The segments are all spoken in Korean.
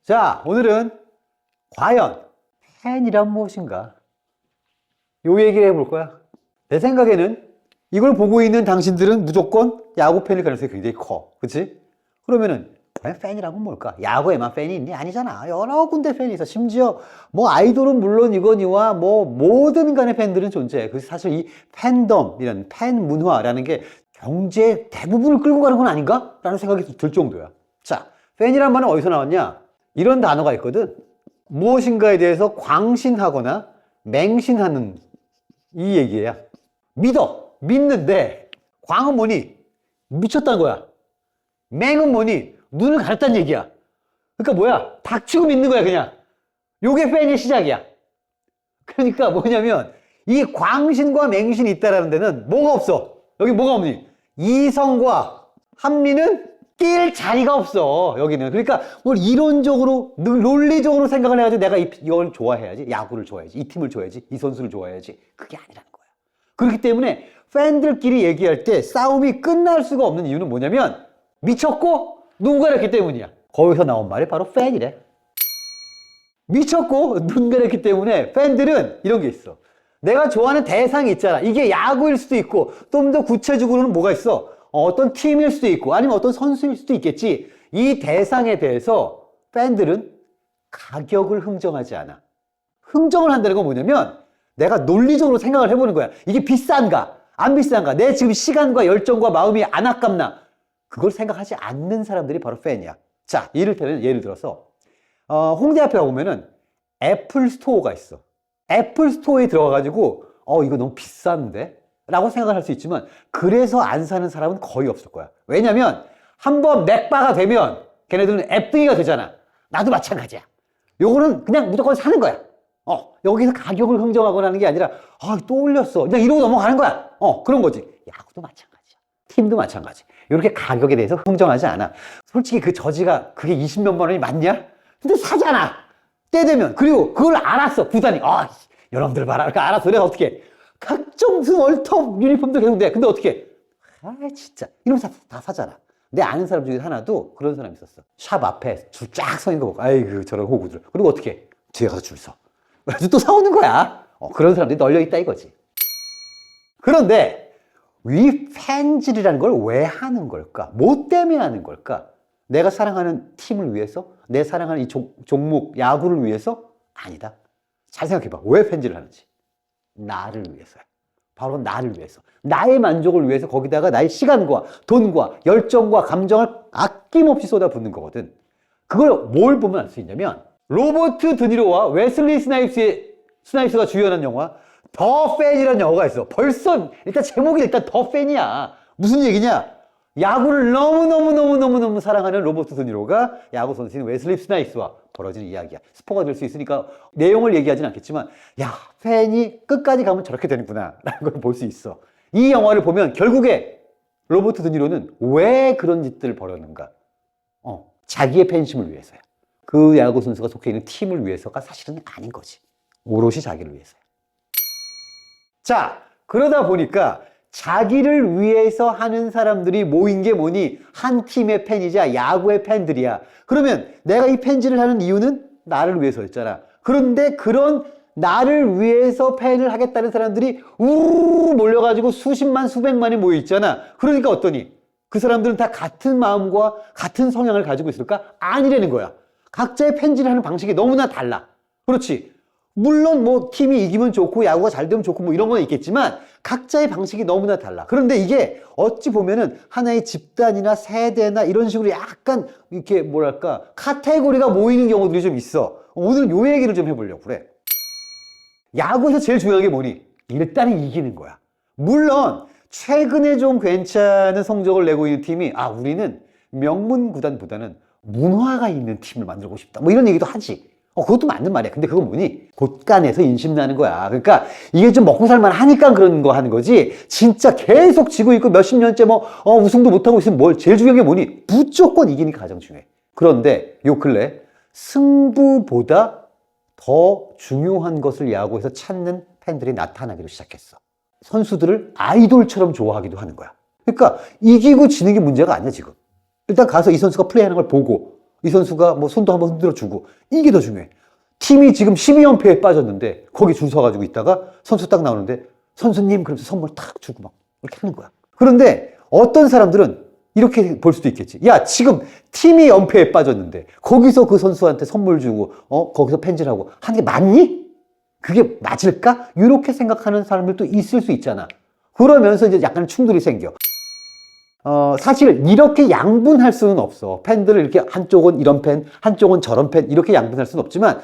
자, 오늘은 과연 팬이란 무엇인가? 요 얘기를 해볼 거야. 내 생각에는 이걸 보고 있는 당신들은 무조건 야구 팬일 가능성이 굉장히 커. 그치? 그러면은 과연 팬이란 건 뭘까? 야구에만 팬이 있니? 아니잖아. 여러 군데 팬이 있어. 심지어 뭐 아이돌은 물론 이거니와 뭐 모든 간의 팬들은 존재해. 그래서 사실 이 팬덤, 이런 팬 문화라는 게 경제의 대부분을 끌고 가는 건 아닌가? 라는 생각이 들 정도야. 자, 팬이란 말은 어디서 나왔냐? 이런 단어가 있거든. 무엇인가에 대해서 광신하거나 맹신하는 이 얘기야. 믿는데 광은 뭐니? 미쳤다는 거야. 맹은 뭐니? 눈을 가렸다는 얘기야. 그러니까 뭐야? 닥치고 믿는 거야, 그냥. 요게 팬의 시작이야. 그러니까 뭐냐면 이 광신과 맹신이 있다라는 데는 뭐가 없어? 여기 뭐가 없니? 이성과 합리는 낄 자리가 없어, 여기는. 그러니까 뭘 이론적으로, 논리적으로 생각을 해가지고 내가 이걸 좋아해야지, 야구를 좋아해야지, 이 팀을 좋아해야지, 이 선수를 좋아해야지. 그게 아니라는 거야. 그렇기 때문에 팬들끼리 얘기할 때 싸움이 끝날 수가 없는 이유는 뭐냐면 미쳤고 눈 가렸기 때문이야. 거기서 나온 말이 바로 팬이래. 미쳤고 눈 가렸기 때문에 팬들은 이런 게 있어. 내가 좋아하는 대상이 있잖아. 이게 야구일 수도 있고 좀 더 구체적으로는 뭐가 있어? 어떤 팀일 수도 있고 아니면 어떤 선수일 수도 있겠지. 이 대상에 대해서 팬들은 가격을 흥정하지 않아. 흥정을 한다는 건 뭐냐면 내가 논리적으로 생각을 해보는 거야. 이게 비싼가? 안 비싼가? 내 지금 시간과 열정과 마음이 안 아깝나? 그걸 생각하지 않는 사람들이 바로 팬이야. 자, 이를테면 예를 들어서 홍대 앞에 가보면은 애플 스토어가 있어. 애플 스토어에 들어가가지고 이거 너무 비싼데? 라고 생각을 할 수 있지만 그래서 안 사는 사람은 거의 없을 거야. 왜냐면 한번 맥바가 되면 걔네들은 앱등이가 되잖아. 나도 마찬가지야. 요거는 그냥 무조건 사는 거야. 여기서 가격을 흥정하거나 하는 게 아니라 또 올렸어. 그냥 이러고 넘어가는 거야. 그런 거지. 야구도 마찬가지야. 팀도 마찬가지. 이렇게 가격에 대해서 흥정하지 않아. 솔직히 그 저지가 그게 20몇만 원이 맞냐? 근데 사잖아. 때 되면. 그리고 그걸 알았어. 구단이. 여러분들 봐라. 그러니까 알았어. 그래서 어떻게 해? 각종 무슨 월톱 유니폼도 계속 돼. 근데 어떻게? 진짜. 이러면서 다 사잖아. 내 아는 사람 중에 하나도 그런 사람이 있었어. 샵 앞에 줄 쫙 서 있는 거 보고, 아이고, 저런 호구들. 그리고 어떻게? 뒤에 가서 줄 서. 그래서 또 사오는 거야. 그런 사람들이 널려 있다 이거지. 그런데, 이 팬질이라는 걸 왜 하는 걸까? 뭐 때문에 하는 걸까? 내가 사랑하는 팀을 위해서? 내 사랑하는 이 종목, 야구를 위해서? 아니다. 잘 생각해봐. 왜 팬질을 하는지. 나를 위해서야. 바로 나를 위해서. 나의 만족을 위해서 거기다가 나의 시간과 돈과 열정과 감정을 아낌없이 쏟아붓는 거거든. 그걸 뭘 보면 알 수 있냐면 로버트 드니로와 웨슬리 스나이프스가 주연한 영화 더 팬이라는 영화가 있어. 벌써 일단 제목이 일단 더 팬이야. 무슨 얘기냐? 야구를 너무너무 사랑하는 로버트 드니로가 야구 선수인 웨슬리 스나이프스와 벌어지는 이야기야. 스포가 될 수 있으니까 내용을 얘기하진 않겠지만 팬이 끝까지 가면 저렇게 되는구나 라는 걸 볼 수 있어. 이 영화를 보면 결국에 로버트 드니로는 왜 그런 짓들을 벌였는가? 자기의 팬심을 위해서야. 그 야구 선수가 속해 있는 팀을 위해서가 사실은 아닌 거지. 오롯이 자기를 위해서야. 자, 그러다 보니까 자기를 위해서 하는 사람들이 모인 게 뭐니? 한 팀의 팬이자 야구의 팬들이야. 그러면 내가 이 팬질을 하는 이유는 나를 위해서였잖아. 그런데 그런 나를 위해서 팬을 하겠다는 사람들이 우르르 몰려가지고 수십만, 수백만이 모여 있잖아. 그러니까 어떠니? 그 사람들은 다 같은 마음과 같은 성향을 가지고 있을까? 아니라는 거야. 각자의 팬질을 하는 방식이 너무나 달라. 그렇지. 물론 뭐 팀이 이기면 좋고 야구가 잘 되면 좋고 뭐 이런 건 있겠지만 각자의 방식이 너무나 달라. 그런데 이게 어찌 보면은 하나의 집단이나 세대나 이런 식으로 약간 이렇게 뭐랄까 카테고리가 모이는 경우들이 좀 있어. 오늘 요 얘기를 좀 해보려고 그래. 야구에서 제일 중요한 게 뭐니? 일단은 이기는 거야. 물론 최근에 좀 괜찮은 성적을 내고 있는 팀이 우리는 명문 구단보다는 문화가 있는 팀을 만들고 싶다. 뭐 이런 얘기도 하지. 그것도 맞는 말이야. 근데 그건 뭐니? 곳간에서 인심나는 거야. 그러니까 이게 좀 먹고 살만 하니까 그런 거 하는 거지. 진짜 계속 지고 있고 몇십 년째 우승도 못하고 있으면 제일 중요한 게 뭐니? 무조건 이기는 게 가장 중요해. 그런데 요 근래 승부보다 더 중요한 것을 야구에서 찾는 팬들이 나타나기도 시작했어. 선수들을 아이돌처럼 좋아하기도 하는 거야. 그러니까 이기고 지는 게 문제가 아니야 지금. 일단 가서 이 선수가 플레이하는 걸 보고 이 선수가 뭐 손도 한번 흔들어주고 이게 더 중요해. 팀이 지금 12연패에 빠졌는데 거기 줄 서가지고 있다가 선수 딱 나오는데 선수님 그러면서 선물 탁 주고 막 이렇게 하는 거야. 그런데 어떤 사람들은 이렇게 볼 수도 있겠지. 야, 지금 팀이 연패에 빠졌는데 거기서 그 선수한테 선물 주고 거기서 팬질하고 하는 게 맞니? 그게 맞을까? 이렇게 생각하는 사람들도 있을 수 있잖아. 그러면서 이제 약간 충돌이 생겨. 사실 이렇게 양분할 수는 없어. 팬들을 이렇게 한쪽은 이런 팬, 한쪽은 저런 팬 이렇게 양분할 수는 없지만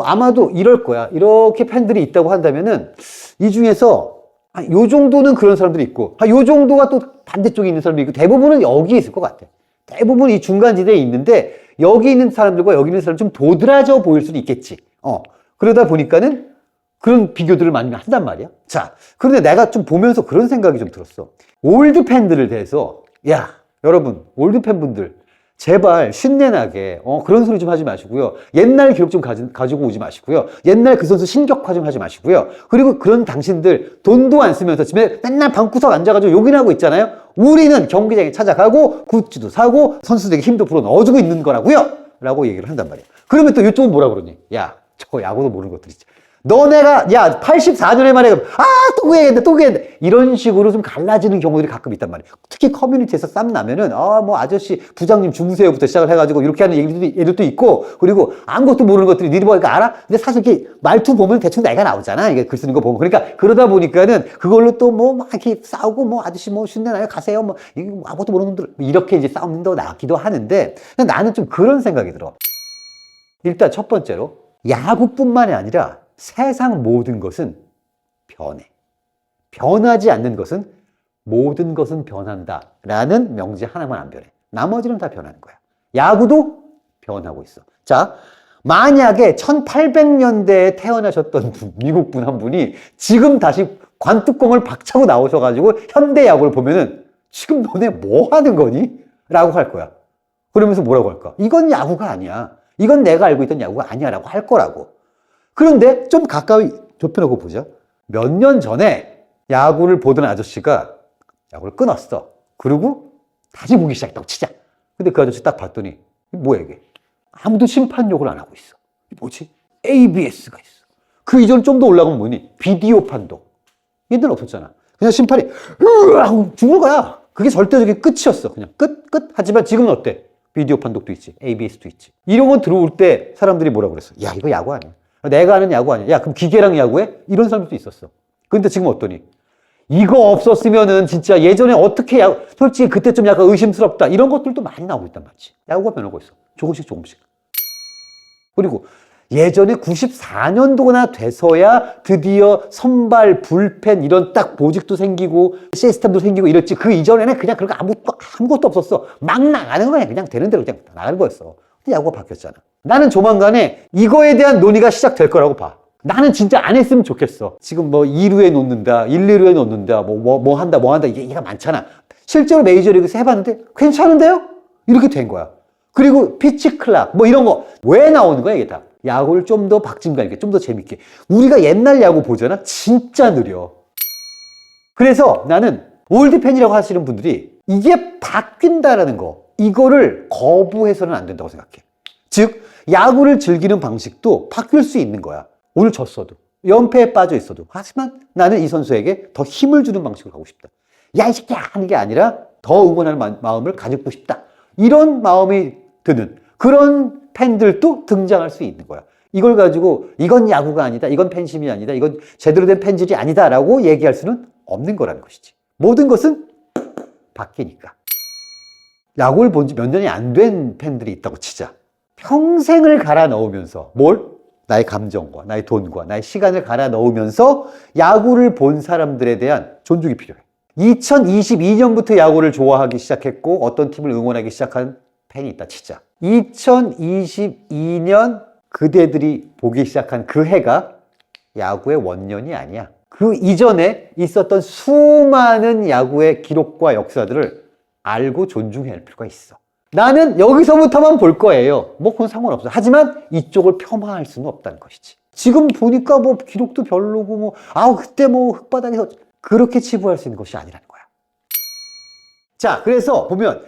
아마도 이럴 거야. 이렇게 팬들이 있다고 한다면은 이 중에서 요 정도는 그런 사람들이 있고 요 정도가 또 반대쪽에 있는 사람들이 있고 대부분은 여기에 있을 것 같아. 대부분 이 중간지대에 있는데 여기 있는 사람들과 여기 있는 사람 좀 도드라져 보일 수도 있겠지. 그러다 보니까는 그런 비교들을 많이 한단 말이야. 자, 그런데 내가 좀 보면서 그런 생각이 좀 들었어. 올드 팬들을 대해서 야, 여러분 올드 팬분들 제발 신내나게 그런 소리 좀 하지 마시고요. 옛날 기록 좀 가지고 오지 마시고요. 옛날 그 선수 신격화 좀 하지 마시고요. 그리고 그런 당신들 돈도 안 쓰면서 집에 맨날 방구석 앉아가지고 욕이나 하고 있잖아요. 우리는 경기장에 찾아가고 굿즈도 사고 선수들에게 힘도 불어 넣어주고 있는 거라고요. 라고 얘기를 한단 말이야. 그러면 또 이쪽은 뭐라 그러니? 야, 저거 야구도 모르는 것들 있지. 너네가 야 84년에 말해 또 그 얘기했는데 이런 식으로 좀 갈라지는 경우들이 가끔 있단 말이에요. 특히 커뮤니티에서 쌈 나면은 뭐 아저씨 부장님 주무세요부터 시작을 해가지고 이렇게 하는 얘기들도 있고 그리고 아무것도 모르는 것들이 니들 보니까 알아? 근데 사실 이렇게 말투 보면 대충 내가 나오잖아. 이게 글 쓰는 거 보면 그러니까 그러다 보니까는 그걸로 또 뭐 막 이렇게 싸우고 뭐 아저씨 뭐 신내나요 가세요 뭐 아무것도 모르는 분들 이렇게 이제 싸움도 나기도 하는데 나는 좀 그런 생각이 들어. 일단 첫 번째로 야구뿐만이 아니라 세상 모든 것은 변해. 변하지 않는 것은 모든 것은 변한다 라는 명제 하나만 안 변해. 나머지는 다 변하는 거야. 야구도 변하고 있어. 자, 만약에 1800년대에 태어나셨던 미국 분 한 분이 지금 다시 관뚜껑을 박차고 나오셔가지고 현대 야구를 보면은 지금 너네 뭐 하는 거니? 라고 할 거야. 그러면서 뭐라고 할까? 이건 야구가 아니야. 이건 내가 알고 있던 야구가 아니야 라고 할 거라고. 그런데 좀 가까이 좁혀놓고 보자. 몇 년 전에 야구를 보던 아저씨가 야구를 끊었어. 그리고 다시 보기 시작했다고 치자. 근데 그 아저씨 딱 봤더니 뭐야 이게? 아무도 심판 욕을 안 하고 있어. 뭐지? ABS가 있어. 그 이전 좀 더 올라가면 뭐니? 비디오 판독. 얘들은 없었잖아. 그냥 심판이 하고 죽는 거야. 그게 절대적인 끝이었어. 그냥 끝. 하지만 지금은 어때? 비디오 판독도 있지. ABS도 있지. 이런 건 들어올 때 사람들이 뭐라고 그랬어? 야, 이거 야구 아니야. 내가 아는 야구 아니야. 야, 그럼 기계랑 야구해? 이런 사람들도 있었어. 근데 지금 어떠니? 이거 없었으면은 진짜 예전에 어떻게 야구, 솔직히 그때 좀 약간 의심스럽다. 이런 것들도 많이 나오고 있단 말이지. 야구가 변하고 있어. 조금씩. 그리고 예전에 94년도나 돼서야 드디어 선발, 불펜 이런 딱 보직도 생기고 시스템도 생기고 이랬지. 그 이전에는 그냥 그런 거 아무것도 없었어. 막 나가는 거야. 그냥 되는 대로 그냥 나가는 거였어. 근데 야구가 바뀌었잖아. 나는 조만간에 이거에 대한 논의가 시작될 거라고 봐. 나는 진짜 안 했으면 좋겠어. 지금 뭐 2루에 놓는다, 1, 2루에 놓는다, 뭐 한다, 이게 얘기가 많잖아. 실제로 메이저리그에서 해봤는데 괜찮은데요? 이렇게 된 거야. 그리고 피치 클락, 뭐 이런 거. 왜 나오는 거야, 이게 다? 야구를 좀 더 박진감 있게, 좀 더 재밌게. 우리가 옛날 야구 보잖아? 진짜 느려. 그래서 나는 올드팬이라고 하시는 분들이 이게 바뀐다라는 거, 이거를 거부해서는 안 된다고 생각해. 즉, 야구를 즐기는 방식도 바뀔 수 있는 거야. 오늘 졌어도, 연패에 빠져 있어도. 하지만 나는 이 선수에게 더 힘을 주는 방식으로 가고 싶다. 야, 이 새끼야! 하는 게 아니라 더 응원하는 마음을 가지고 싶다. 이런 마음이 드는 그런 팬들도 등장할 수 있는 거야. 이걸 가지고 이건 야구가 아니다, 이건 팬심이 아니다, 이건 제대로 된 팬질이 아니다라고 얘기할 수는 없는 거라는 것이지. 모든 것은 바뀌니까. 야구를 본 지 몇 년이 안 된 팬들이 있다고 치자. 평생을 갈아 넣으면서 뭘? 나의 감정과 나의 돈과 나의 시간을 갈아 넣으면서 야구를 본 사람들에 대한 존중이 필요해. 2022년부터 야구를 좋아하기 시작했고 어떤 팀을 응원하기 시작한 팬이 있다 치자. 2022년 그대들이 보기 시작한 그 해가 야구의 원년이 아니야. 그 이전에 있었던 수많은 야구의 기록과 역사들을 알고 존중해야 할 필요가 있어. 나는 여기서부터만 볼 거예요. 뭐 그건 상관없어. 하지만 이쪽을 폄하할 수는 없다는 것이지. 지금 보니까 뭐 기록도 별로고 뭐 그때 뭐 흙바닥에서 그렇게 치부할 수 있는 것이 아니라는 거야. 자, 그래서 보면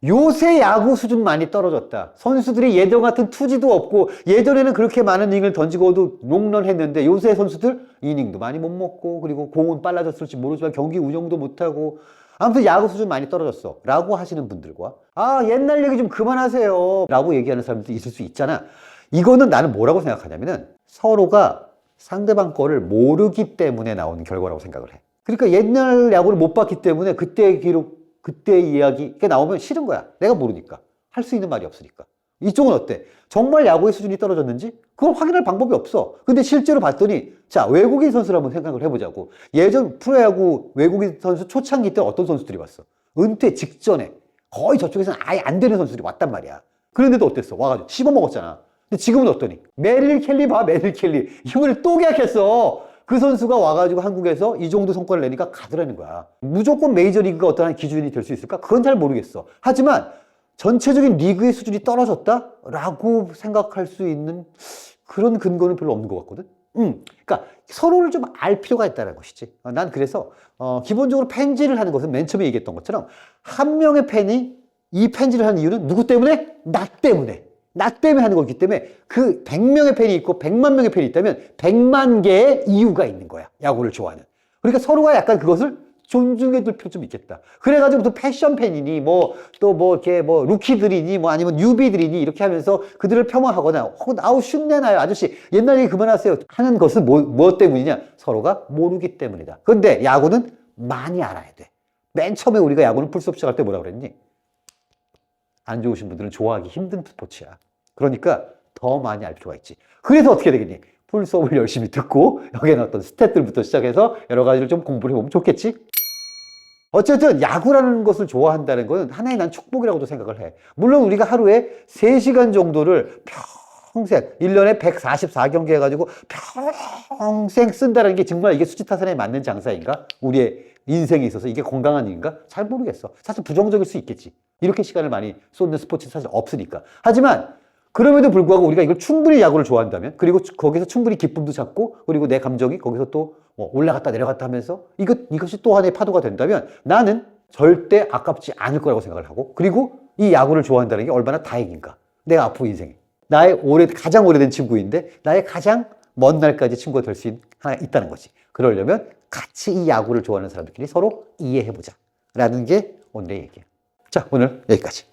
요새 야구 수준 많이 떨어졌다. 선수들이 예전 같은 투지도 없고 예전에는 그렇게 많은 이닝을 던지고도 롱런 했는데 요새 선수들 이닝도 많이 못 먹고 그리고 공은 빨라졌을지 모르지만 경기 운영도 못하고 아무튼 야구 수준 많이 떨어졌어 라고 하시는 분들과 아 옛날 얘기 좀 그만하세요 라고 얘기하는 사람들도 있을 수 있잖아. 이거는 나는 뭐라고 생각하냐면은 서로가 상대방 거를 모르기 때문에 나오는 결과라고 생각을 해. 그러니까 옛날 야구를 못 봤기 때문에 그때의 기록 그때의 이야기가 나오면 싫은 거야. 내가 모르니까. 할 수 있는 말이 없으니까. 이쪽은 어때? 정말 야구의 수준이 떨어졌는지? 그걸 확인할 방법이 없어. 근데 실제로 봤더니 자 외국인 선수를 한번 생각을 해보자고. 예전 프로야구 외국인 선수 초창기 때 어떤 선수들이 왔어? 은퇴 직전에 거의 저쪽에서는 아예 안 되는 선수들이 왔단 말이야. 그런데도 어땠어? 와가지고 씹어먹었잖아. 근데 지금은 어떠니? 메릴 켈리 봐, 메릴 켈리. 이번에 또 계약했어. 그 선수가 와가지고 한국에서 이 정도 성과를 내니까 가더라는 거야. 무조건 메이저리그가 어떠한 기준이 될 수 있을까? 그건 잘 모르겠어. 하지만 전체적인 리그의 수준이 떨어졌다? 라고 생각할 수 있는 그런 근거는 별로 없는 것 같거든? 그러니까 서로를 좀 알 필요가 있다는 것이지. 난 그래서 기본적으로 팬질을 하는 것은 맨 처음에 얘기했던 것처럼 한 명의 팬이 이 팬질을 하는 이유는 누구 때문에? 나 때문에. 나 때문에 하는 거기 때문에 그 100명의 팬이 있고 100만 명의 팬이 있다면 100만 개의 이유가 있는 거야. 야구를 좋아하는. 그러니까 서로가 약간 그것을 존중해 둘 필요 좀 있겠다. 그래가지고 또 패션 팬이니 이렇게 루키들이니 아니면 뉴비들이니 이렇게 하면서 그들을 폄하하거나 혹은 아우 흉내나요 아저씨 옛날 얘기 그만하세요 하는 것은 뭐 때문이냐? 서로가 모르기 때문이다. 그런데 야구는 많이 알아야 돼. 맨 처음에 우리가 야구는 풀수업 시작할 때 뭐라 그랬니? 안 좋으신 분들은 좋아하기 힘든 스포츠야. 그러니까 더 많이 알 필요가 있지. 그래서 어떻게 되겠니? 풀 수업을 열심히 듣고 여기에 어떤 스탯들부터 시작해서 여러 가지를 좀 공부를 해보면 좋겠지? 어쨌든 야구라는 것을 좋아한다는 것은 하나의 난 축복이라고도 생각을 해. 물론 우리가 하루에 3시간 정도를 평생 1년에 144경기 해가지고 평생 쓴다는 게 정말 이게 수지타산에 맞는 장사인가? 우리의 인생에 있어서 이게 건강한 일인가? 잘 모르겠어. 사실 부정적일 수 있겠지. 이렇게 시간을 많이 쏟는 스포츠 사실 없으니까. 하지만 그럼에도 불구하고 우리가 이걸 충분히 야구를 좋아한다면 그리고 거기서 충분히 기쁨도 찾고 그리고 내 감정이 거기서 또 올라갔다 내려갔다 하면서 이것이 또 하나의 파도가 된다면 나는 절대 아깝지 않을 거라고 생각을 하고 그리고 이 야구를 좋아한다는 게 얼마나 다행인가. 내가 앞으로 인생에. 나의 가장 오래된 친구인데 나의 가장 먼 날까지 친구가 될 수 있다는 거지. 그러려면 같이 이 야구를 좋아하는 사람들끼리 서로 이해해보자. 라는 게 오늘의 얘기야. 자, 오늘 여기까지.